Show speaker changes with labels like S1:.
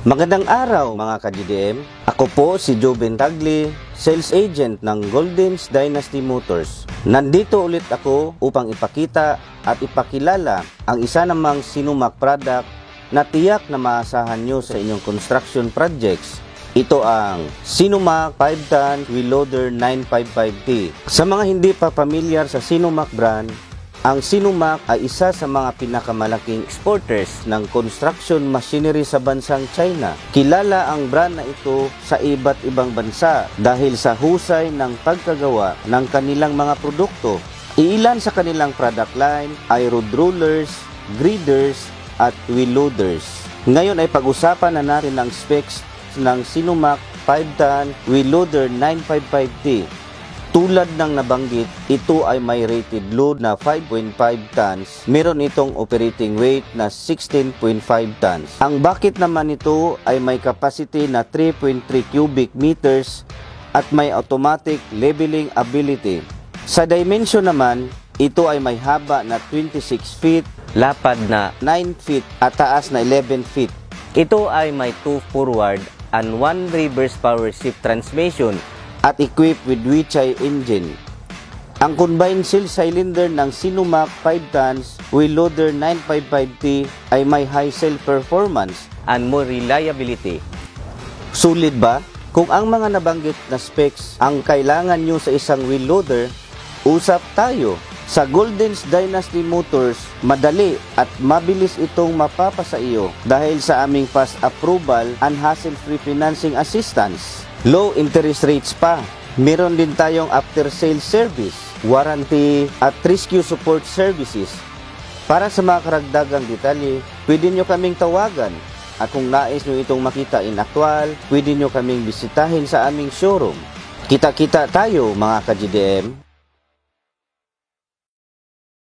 S1: Magandang araw mga ka-GDM. Ako po si Joven Tagli, Sales Agent ng Golden's Dynasty Motors. Nandito ulit ako upang ipakita at ipakilala ang isa namang Sinumac product na tiyak na maasahan nyo sa inyong construction projects. Ito ang Sinumac 5-ton Wheel Loader 955T. Sa mga hindi pa pamilyar sa Sinumac brand, ang Sinumac ay isa sa mga pinakamalaking exporters ng construction machinery sa bansang China. Kilala ang brand na ito sa iba't ibang bansa dahil sa husay ng pagkagawa ng kanilang mga produkto. Iilan sa kanilang product line ay road rollers, graders at wheel loaders. Ngayon ay pag-usapan na natin ang specs ng Sinumac 5-ton Wheel Loader 955T. Tulad ng nabanggit, ito ay may rated load na 5.5 tons. Meron itong operating weight na 16.5 tons. Ang bucket naman nito ay may capacity na 3.3 cubic meters at may automatic leveling ability. Sa dimension naman, ito ay may haba na 26 feet, lapad na 9 feet at taas na 11 feet. Ito ay may 2 forward and 1 reverse power shift transmission at equipped with Weichai engine. Ang combined cell cylinder ng Sinumac 5 tons Wheel Loader 955T ay may high cell performance and more reliability. Sulit ba? Kung ang mga nabanggit na specs ang kailangan nyo sa isang wheel loader, usap tayo. Sa Golden's Dynasty Motors, madali at mabilis itong mapapasa iyo dahil sa aming fast approval and hassle-free financing assistance. Low interest rates pa. Meron din tayong after-sales service, warranty at rescue support services. Para sa mga karagdagang detalye, pwede nyo kaming tawagan. At kung nais nyo itong makita in actual, pwede nyo kaming bisitahin sa aming showroom. Kita-kita tayo mga ka-GDM.